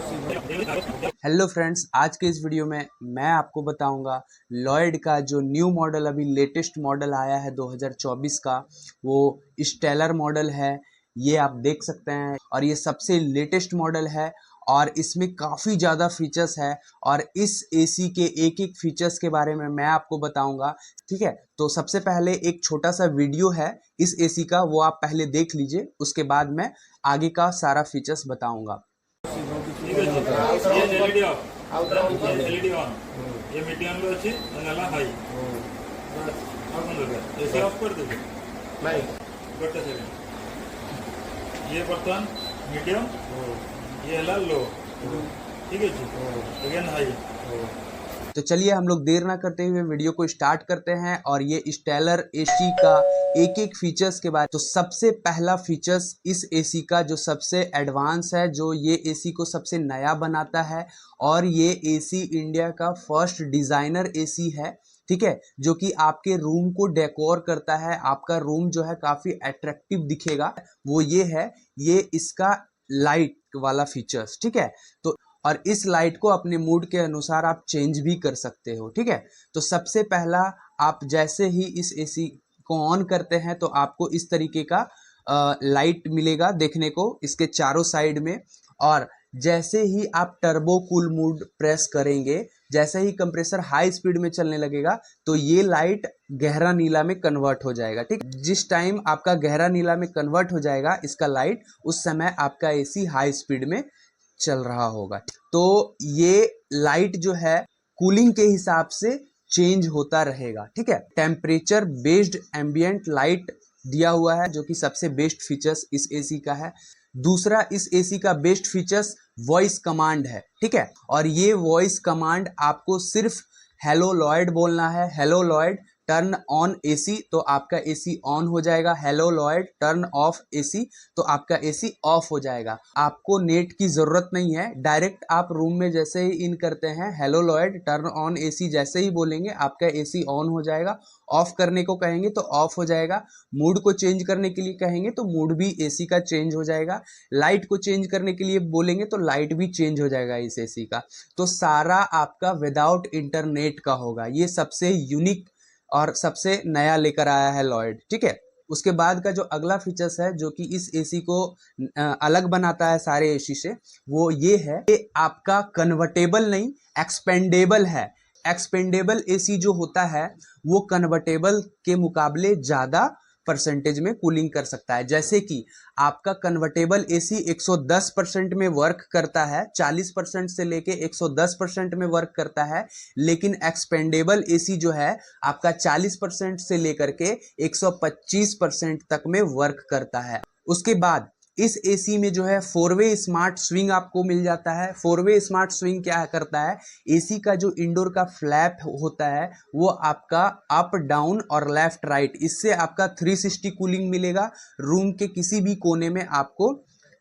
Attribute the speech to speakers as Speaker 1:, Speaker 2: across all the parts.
Speaker 1: Hello friends, आज के इस वीडियो में मैं आपको बताऊंगा लॉयड का जो न्यू मॉडल अभी लेटेस्ट मॉडल आया है 2024 का, वो स्टेलर मॉडल है। ये आप देख सकते हैं और ये सबसे लेटेस्ट मॉडल है और इसमें काफ़ी ज़्यादा फीचर्स है और इस एसी के एक एक फीचर्स के बारे में मैं आपको बताऊंगा। ठीक है, तो सबसे पहले एक छोटा सा वीडियो है इस एसी का, वो आप पहले देख लीजिए, उसके बाद मैं आगे का सारा फीचर्स बताऊंगा।
Speaker 2: ठीक ଅଛି ये एलईडी ऑफ एलईडी ऑन ये मीडियम लो अछि नला हाई बस अब बंद हो गया एसी ऑफ कर दीजिए नहीं गोटे सेकंड ये बर्तन मीडियम ये हला लो ठीक है जी अगेन हाई।
Speaker 1: तो चलिए हम लोग देर ना करते हुए वीडियो को स्टार्ट करते हैं और ये स्टेलर एसी का एक एक फीचर्स के बारे। तो सबसे पहला फीचर्स इस एसी का जो सबसे एडवांस है, जो ये एसी को सबसे नया बनाता है, और ये एसी इंडिया का फर्स्ट डिजाइनर एसी है। ठीक है, जो कि आपके रूम को डेकोर करता है, आपका रूम जो है काफी अट्रैक्टिव दिखेगा, वो ये है, ये इसका लाइट वाला फीचर्स। ठीक है, तो और इस लाइट को अपने मूड के अनुसार आप चेंज भी कर सकते हो। ठीक है, तो सबसे पहला आप जैसे ही इस एसी को ऑन करते हैं तो आपको इस तरीके का लाइट मिलेगा देखने को इसके चारों साइड में, और जैसे ही आप टर्बो कूल मोड प्रेस करेंगे, जैसे ही कंप्रेसर हाई स्पीड में चलने लगेगा तो ये लाइट गहरा नीला में कन्वर्ट हो जाएगा। ठीक, जिस टाइम आपका गहरा नीला में कन्वर्ट हो जाएगा इसका लाइट, उस समय आपका एसी हाई स्पीड में चल रहा होगा। तो ये लाइट जो है कूलिंग के हिसाब से चेंज होता रहेगा। ठीक है, टेम्परेचर बेस्ड एम्बिएंट लाइट दिया हुआ है, जो कि सबसे बेस्ट फीचर्स इस एसी का है। दूसरा, इस एसी का बेस्ट फीचर्स वॉइस कमांड है। ठीक है, और ये वॉइस कमांड आपको सिर्फ हेलो लॉयड बोलना है, hello Lloyd turn on AC, तो आपका एसी ऑन हो जाएगा। Hello Lloyd turn off AC, तो आपका एसी ऑफ हो जाएगा। आपको नेट की जरूरत नहीं है, डायरेक्ट आप रूम में जैसे ही इन करते हैं hello Lloyd turn on AC जैसे ही बोलेंगे आपका एसी ऑन हो जाएगा। ऑफ करने को कहेंगे तो ऑफ हो जाएगा। मूड को चेंज करने के लिए कहेंगे तो मूड भी एसी का चेंज हो जाएगा। लाइट को चेंज करने के लिए बोलेंगे तो लाइट भी चेंज हो जाएगा इस एसी का। तो सारा आपका विदाउट इंटरनेट का होगा। ये सबसे यूनिक और सबसे नया लेकर आया है लॉयड। ठीक है, उसके बाद का जो अगला फीचर्स है जो कि इस एसी को अलग बनाता है सारे एसी से, वो ये है कि आपका कन्वर्टेबल नहीं, एक्सपेंडेबल है। एक्सपेंडेबल एसी जो होता है वो कन्वर्टेबल के मुकाबले ज्यादा परसेंटेज में कूलिंग कर सकता है। जैसे कि आपका कन्वर्टेबल एसी 110% में वर्क करता है, 40% से लेके 110% में वर्क करता है, लेकिन एक्सपेंडेबल एसी जो है आपका 40% से लेकर के 125% तक में वर्क करता है। उसके बाद इस एसी में जो है 4-वे स्मार्ट स्विंग आपको मिल जाता है। 4-वे स्मार्ट स्विंग क्या करता है, एसी का जो इंडोर का फ्लैप होता है वो आपका अप डाउन और लेफ्ट राइट, इससे आपका 360 कूलिंग मिलेगा। रूम के किसी भी कोने में आपको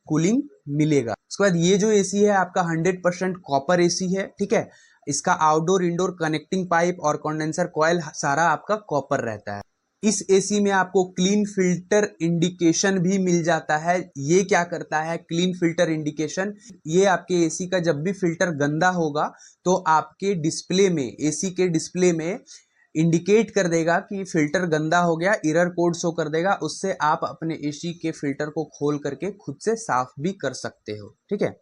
Speaker 1: कूलिंग मिलेगा। उसके बाद ये जो एसी है आपका 100% कॉपर एसी है। ठीक है, इसका आउटडोर इंडोर कनेक्टिंग पाइप और कंडेंसर कॉइल सारा आपका कॉपर रहता है। इस एसी में आपको क्लीन फिल्टर इंडिकेशन भी मिल जाता है। ये क्या करता है क्लीन फिल्टर इंडिकेशन, ये आपके एसी का जब भी फिल्टर गंदा होगा तो आपके डिस्प्ले में, एसी के डिस्प्ले में इंडिकेट कर देगा कि फिल्टर गंदा हो गया, एरर कोड शो कर देगा। उससे आप अपने एसी के फिल्टर को खोल करके खुद से साफ भी कर सकते हो। ठीक है,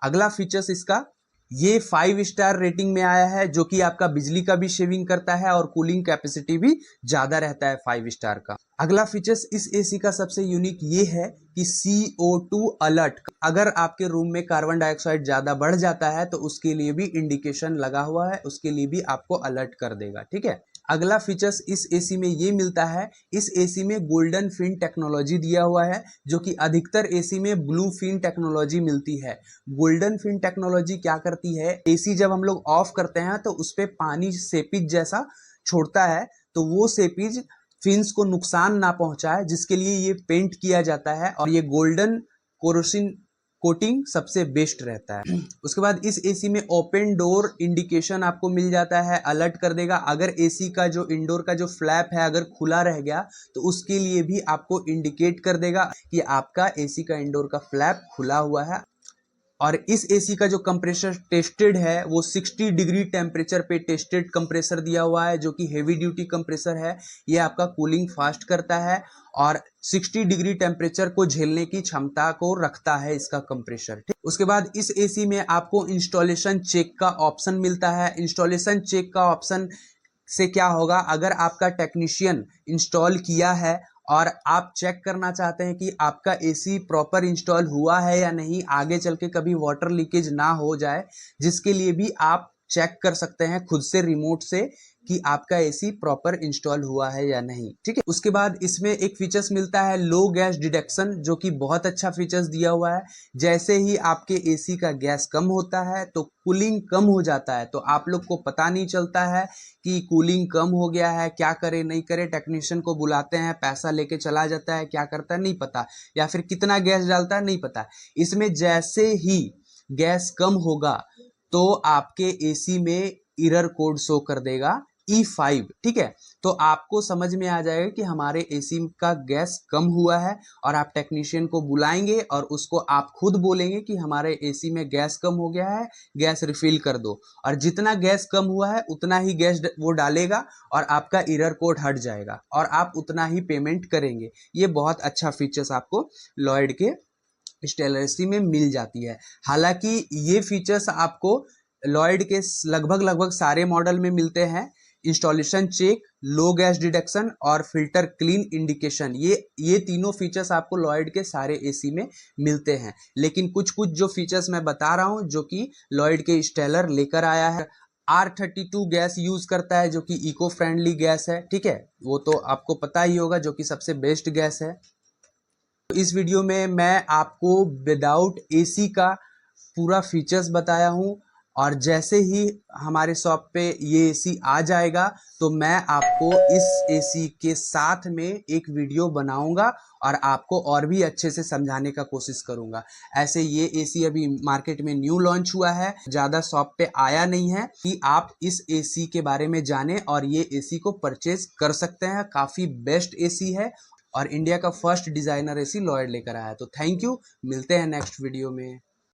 Speaker 1: अगला फीचर्स इसका, ये 5 स्टार रेटिंग में आया है, जो कि आपका बिजली का भी शेविंग करता है और कूलिंग कैपेसिटी भी ज्यादा रहता है 5 स्टार का। अगला फीचर्स इस एसी का सबसे यूनिक ये है कि CO2 अलर्ट, अगर आपके रूम में कार्बन डाइऑक्साइड ज्यादा बढ़ जाता है तो उसके लिए भी इंडिकेशन लगा हुआ है, उसके लिए भी आपको अलर्ट कर देगा। ठीक है, अगला फीचर्स इस एसी में ये मिलता है, इस एसी में गोल्डन फिन टेक्नोलॉजी दिया हुआ है, जो कि अधिकतर एसी में ब्लू फिन टेक्नोलॉजी मिलती है। गोल्डन फिन टेक्नोलॉजी क्या करती है, एसी जब हम लोग ऑफ करते हैं तो उस पर पानी सेपिज जैसा छोड़ता है, तो वो सेपिज फिन्स को नुकसान ना पहुंचाए, जिसके लिए ये पेंट किया जाता है, और ये गोल्डन कोरोसिन कोटिंग सबसे बेस्ट रहता है। उसके बाद इस एसी में ओपन डोर इंडिकेशन आपको मिल जाता है, अलर्ट कर देगा अगर एसी का जो इंडोर का जो फ्लैप है अगर खुला रह गया तो उसके लिए भी आपको इंडिकेट कर देगा कि आपका एसी का इंडोर का फ्लैप खुला हुआ है। और इस एसी का जो कंप्रेसर टेस्टेड है वो 60 डिग्री टेम्परेचर पे टेस्टेड कंप्रेसर दिया हुआ है, जो कि हेवी ड्यूटी कंप्रेसर है। ये आपका कूलिंग फास्ट करता है और 60 डिग्री टेम्परेचर को झेलने की क्षमता को रखता है इसका कंप्रेसर। ठीक, उसके बाद इस एसी में आपको इंस्टॉलेशन चेक का ऑप्शन मिलता है। इंस्टॉलेशन चेक का ऑप्शन से क्या होगा, अगर आपका टेक्नीशियन इंस्टॉल किया है और आप चेक करना चाहते हैं कि आपका एसी प्रॉपर इंस्टॉल हुआ है या नहीं, आगे चल के कभी वाटर लीकेज ना हो जाए, जिसके लिए भी आप चेक कर सकते हैं खुद से रिमोट से कि आपका एसी प्रॉपर इंस्टॉल हुआ है या नहीं। ठीक है, उसके बाद इसमें एक फीचर्स मिलता है लो गैस डिटेक्शन, जो कि बहुत अच्छा फीचर्स दिया हुआ है। जैसे ही आपके एसी का गैस कम होता है तो कूलिंग कम हो जाता है, तो आप लोग को पता नहीं चलता है कि कूलिंग कम हो गया है, क्या करे नहीं करे। टेक्नीशियन को बुलाते हैं, पैसा लेके चला जाता है, क्या करता है नहीं पता, या फिर कितना गैस डालता है नहीं पता। इसमें जैसे ही गैस कम होगा तो आपके एसी में एरर कोड शो कर देगा E5। ठीक है, तो आपको समझ में आ जाएगा कि हमारे एसी का गैस कम हुआ है, और आप टेक्नीशियन को बुलाएंगे और उसको आप खुद बोलेंगे कि हमारे एसी में गैस कम हो गया है, गैस रिफिल कर दो। और जितना गैस कम हुआ है उतना ही गैस वो डालेगा और आपका एरर कोड हट जाएगा और आप उतना ही पेमेंट करेंगे। ये बहुत अच्छा फीचर्स आपको लॉयड के स्टेलर एसी में मिल जाती है। हालांकि ये फीचर्स आपको लॉयड के लगभग सारे मॉडल में मिलते हैं। इंस्टॉलेशन चेक, लो गैस डिटेक्शन और फिल्टर क्लीन इंडिकेशन, ये तीनों फीचर्स आपको लॉयड के सारे एसी में मिलते हैं। लेकिन कुछ जो फीचर्स मैं बता रहा हूं जो कि लॉयड के स्टेलर लेकर आया है। R32 गैस यूज करता है, जो कि इको फ्रेंडली गैस है। ठीक है, वो तो आपको पता ही होगा, जो कि सबसे बेस्ट गैस है। इस वीडियो में मैं आपको विदाउट एसी का पूरा फीचर्स बताया हूं, और जैसे ही हमारे शॉप पे ये एसी आ जाएगा तो मैं आपको इस एसी के साथ में एक वीडियो बनाऊंगा और आपको और भी अच्छे से समझाने का कोशिश करूंगा। ऐसे ये एसी अभी मार्केट में न्यू लॉन्च हुआ है, ज़्यादा शॉप पे आया नहीं है, कि आप इस एसी के बारे में जानें और ये एसी को परचेज कर सकते हैं। काफ़ी बेस्ट एसी है और इंडिया का फर्स्ट डिज़ाइनर एसी लॉयड लेकर आया है। तो थैंक यू, मिलते हैं नेक्स्ट वीडियो में।